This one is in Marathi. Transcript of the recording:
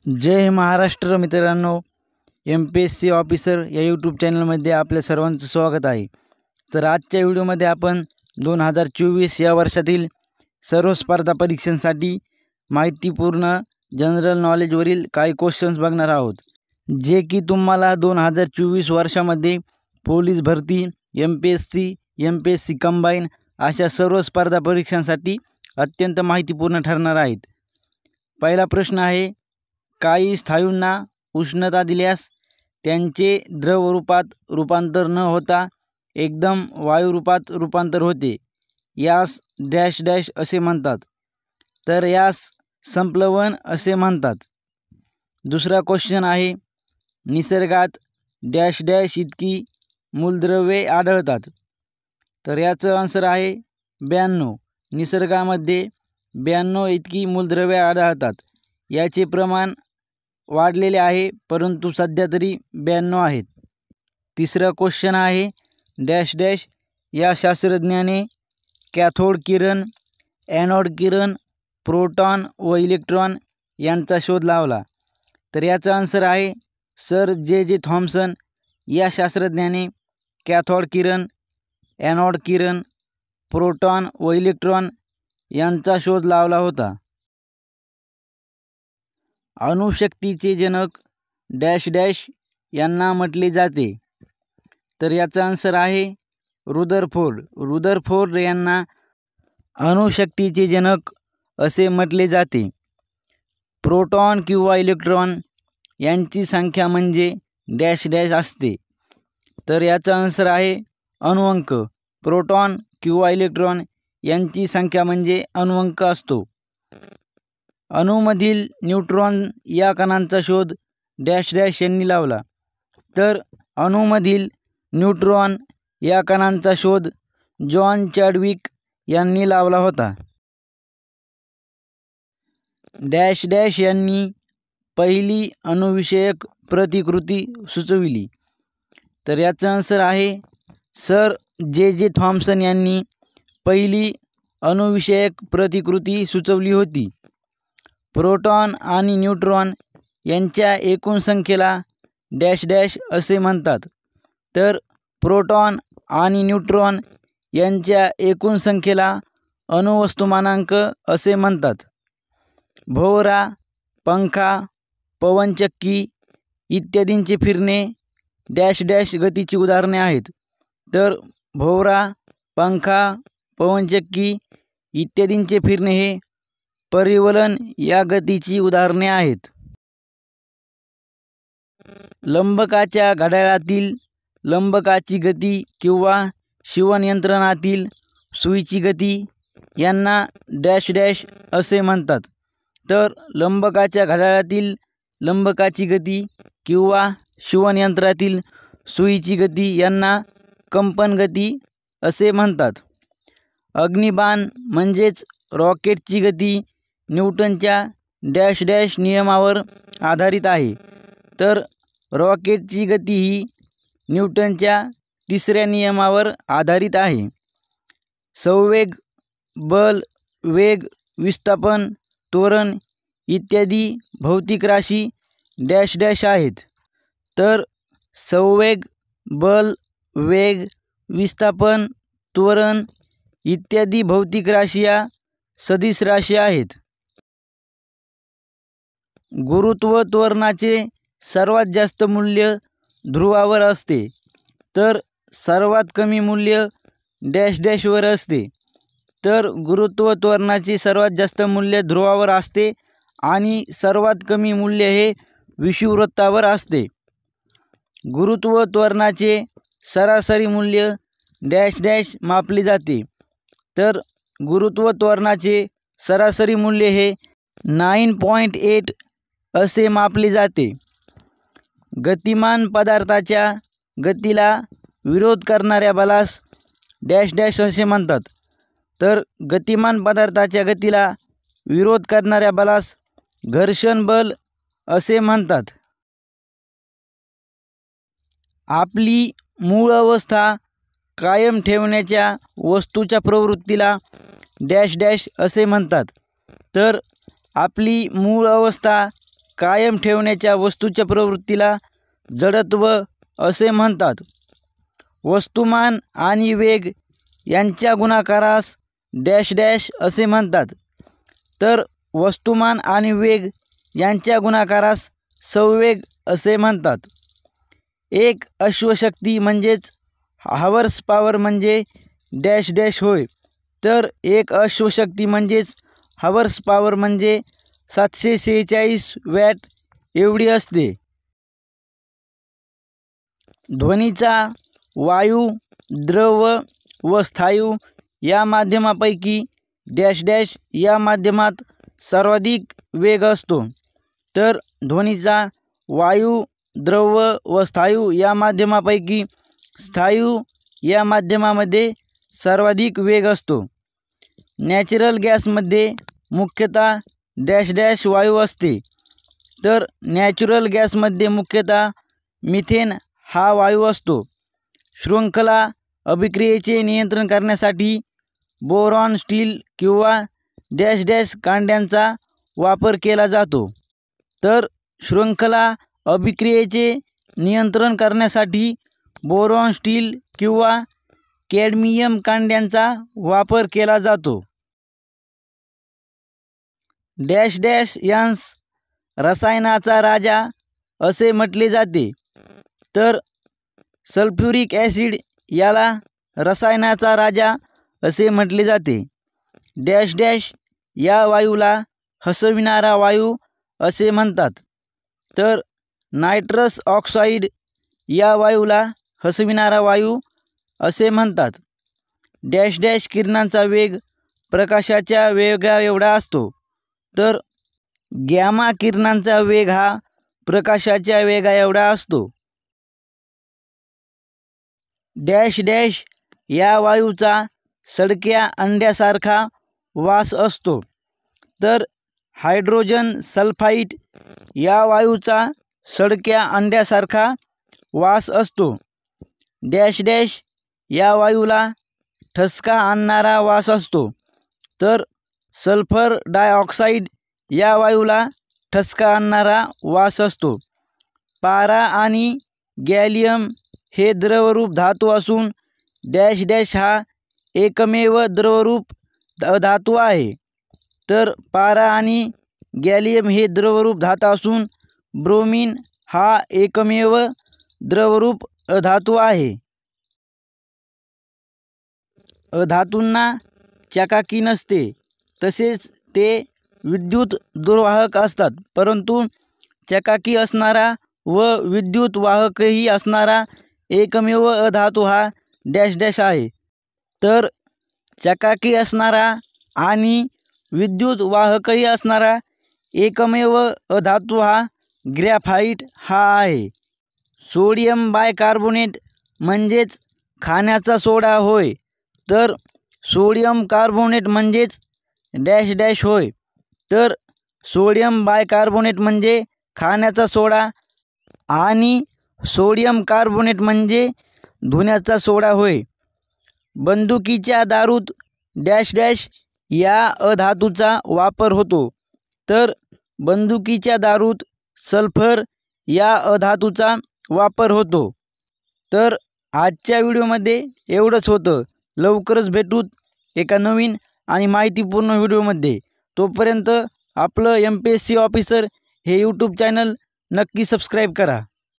जय महाराष्ट्र मित्रांनो, MPSC ऑफिसर या यूट्यूब चॅनलमध्ये आपल्या सर्वांचं स्वागत आहे। तर आजच्या व्हिडिओमध्ये आपण 2024 या वर्षातील सर्व स्पर्धा परीक्षांसाठी माहितीपूर्ण जनरल नॉलेजवरील काही क्वेश्चन्स बघणार आहोत, जे की तुम्हाला 2024 वर्षामध्ये पोलीस भरती, MPSC कंबाईन अशा सर्व स्पर्धा परीक्षांसाठी अत्यंत माहितीपूर्ण ठरणार आहेत। पहिला प्रश्न आहे, काही स्थायूंना उष्णता दिल्यास त्यांचे द्रव रूपात रूपांतर न होता एकदम वायू रूपात रूपांतर होते, यास डॅश डॅश असे म्हणतात। तर यास संप्लवन असे म्हणतात। दुसरा क्वेश्चन आहे, निसर्गात डॅश डॅश इतकी मूलद्रव्ये आढळतात। तर याचं आन्सर आहे 92। निसर्गामध्ये 92 इतकी मूलद्रव्ये आढळतात। याचे प्रमाण वाढलेले आहे, परंतु सध्या तरी 92 आहेत। तिसरा क्वेश्चन आहे, डॅश डॅश या शास्त्रज्ञाने कॅथोड किरण, ॲनोड किरण, प्रोटॉन व इलेक्ट्रॉन यांचा शोध लावला। तर याचा आन्सर आहे सर जे थॉम्सन या शास्त्रज्ञाने कॅथोड किरण, ॲनोड किरण, प्रोटॉन व इलेक्ट्रॉन यांचा शोध लावला होता। अणुशक्तीचे जनक डॅश डॅश यांना म्हटले जाते। तर याचा आन्सर आहे रुदरफोर्ड। रुदरफोर्ड यांना अणुशक्तीचे जनक असे म्हटले जाते। प्रोटॉन किंवा इलेक्ट्रॉन यांची संख्या म्हणजे डॅश डॅश असते। तर याचा आन्सर आहे अणुअंक। प्रोटॉन किंवा इलेक्ट्रॉन यांची संख्या म्हणजे अणुअंक असतो। अणूमधील न्यूट्रॉन या कणांचा शोध डॅश डॅश यांनी लावला। तर अणूमधील न्यूट्रॉन या कणांचा शोध जॉन चॅडविक यांनी लावला होता। डॅश डॅश यांनी पहिली अणुविषयक प्रतिकृती सुचविली। तर याचा आन्सर आहे सर जे थॉम्सन यांनी पहिली अणुविषयक प्रतिकृती सुचवली होती। प्रोटॉन आणि न्यूट्रॉन यांच्या एकूण संख्येला डॅश डॅश असे म्हणतात। तर प्रोटॉन आणि न्यूट्रॉन यांच्या एकूण संख्येला अणुवस्तुमानांक असे म्हणतात। भोवरा, पंखा, पवनचक्की इत्यादींचे फिरणे डॅश डॅश गतीची उदाहरणे आहेत। तर भोवरा, पंखा, पवनचक्की इत्यादींचे फिरणे हे परिवलन या गतीची उदाहरणे आहेत। लंबकाच्या घड्याळातील लंबकाची गती किंवा शिवणयंत्रणातील सुईची गती यांना डॅश डॅश असे म्हणतात। तर लंबकाच्या घड्याळातील लंबकाची गती किंवा शिवणयंत्रातील सुईची गती यांना कंपन गती असे म्हणतात। अग्निबाण म्हणजेच रॉकेटची गती न्यूटनच्या डॅश डॅश नियमावर आधारित आहे। तर रॉकेटची गती ही न्यूटनच्या तिसऱ्या नियमावर आधारित आहे। संवेग, बल, वेग, विस्थापन, त्वरण इत्यादी भौतिक राशी डॅश डॅश आहेत। तर संवेग, बल, वेग, विस्थापन, त्वरण इत्यादी भौतिक राशी या सदिश राशी आहेत। गुरुत्व त्वरणाचे सर्वात जास्त मूल्य ध्रुवावर असते। तर सर्वात कमी मूल्य डॅश डॅशवर असते। तर गुरुत्व त्वरणाचे सर्वात जास्त मूल्य ध्रुवावर असते आणि सर्वात कमी मूल्य हे विषुववृत्तावर असते। गुरुत्व त्वरणाचे सरासरी मूल्य डॅश डॅश मापले जाते। तर गुरुत्व त्वरणाचे सरासरी मूल्य हे 9.8 असे मापले जाते। गतिमान पदार्थाच्या गतीला विरोध करणाऱ्या बलास डॅश डॅश असे म्हणतात। तर गतिमान पदार्थाच्या गतीला विरोध करणाऱ्या बलास घर्षण बल असे म्हणतात। आपली मूळ अवस्था कायम ठेवण्याच्या वस्तूच्या प्रवृत्तीला डॅश डॅश असे म्हणतात। तर आपली मूळ अवस्था कायम ठेवण्याच्या वस्तूच्या प्रवृत्तीला जडत्व असे म्हणतात. वस्तुमान आणि वेग यांच्या गुणाकारास डॅश डॅश असे म्हणतात. तर वस्तुमान आणि वेग यांच्या गुणाकारास संवेग असे म्हणतात. एक अश्वशक्ती म्हणजेच हॉर्स पॉवर म्हणजे डॅश डॅश होय. तर एक अश्वशक्ती म्हणजेच हॉर्स पॉवर म्हणजे 746 वॅट एवढी असते. ध्वनीचा वायू, द्रव व स्थायू या माध्यमापैकी डॅश डॅश या माध्यमात सर्वाधिक वेग असतो. तर ध्वनीचा वायू, द्रव व स्थायू या माध्यमापैकी स्थायू या माध्यमामध्ये सर्वाधिक वेग असतो. नॅचरल गॅसमध्ये मुख्यतः डॅश डॅश वायू असते. तर नॅचरल गॅसमध्ये मुख्यतः मिथेन हा वायू असतो. शृंखला अभिक्रियेचे नियंत्रण करण्यासाठी बोरॉन स्टील किंवा डॅश डॅश कांड्यांचा वापर केला जातो. तर शृंखला अभिक्रियेचे नियंत्रण करण्यासाठी बोरॉन स्टील किंवा कॅडमियम कांड्यांचा वापर केला जातो. डॅश डॅश यांस रसायनाचा राजा असे म्हटले जाते. तर सल्फ्युरिक ॲसिड याला रसायनाचा राजा असे म्हटले जाते. डॅश डॅश या वायूला हसविणारा वायू असे म्हणतात. तर नायट्रस ऑक्साईड या वायूला हसविणारा वायू असे म्हणतात. डॅश डॅश किरणांचा वेग प्रकाशाच्या वेगा एवढा असतो. तर गॅमा किरणांचा वेग हा प्रकाशाच्या वेगा एवढा असतो. डॅश डॅश या वायूचा सडक्या अंड्यासारखा वास असतो. तर हायड्रोजन सल्फाइड या वायूचा सडक्या अंड्यासारखा वास असतो. डॅश डॅश या वायूला ठसका आणणारा वास असतो. तर सल्फर डायऑक्साईड या वायूला ठसका आणणारा वास असतो. पारा आणि गॅलियम हे द्रवरूप धातू असून डॅश डॅश हा एकमेव द्रवरूप धातू आहे. तर पारा आणि गॅलियम हे द्रवरूप धातू असून ब्रोमीन हा एकमेव द्रवरूप धातू आहे. धातूंना चकाकी नसते, तसेच ते विद्युत दुर्वाहक असतात. परंतु चकाकी असणारा व विद्युत वाहकही असणारा एकमेव अधातू हा डॅश डॅश आहे. तर चकाकी असणारा आणि विद्युत वाहकही असणारा एकमेव अधातू हा ग्रॅफाइट हा आहे. सोडियम बायकार्बोनेट म्हणजेच खाण्याचा सोडा होय. तर सोडियम कार्बोनेट म्हणजेच डॅश डॅश होय. तर सोडियम बायकार्बोनेट म्हणजे खाण्याचा सोडा आणि सोडियम कार्बोनेट म्हणजे धुण्याचा सोडा होय. बंदुकीच्या दारूत डॅश डॅश या अधातूचा वापर होतो. तर बंदुकीच्या दारूत सल्फर या अधातूचा वापर होतो. तर आजच्या व्हिडिओमध्ये एवढंच होतं. लवकरच भेटूत एका नवीन आणि माहितीपूर्ण व्हिडिओमध्ये. तोपर्यंत आपलं MPSC ऑफिसर हे यूट्यूब चॅनल नक्की सबस्क्राईब करा.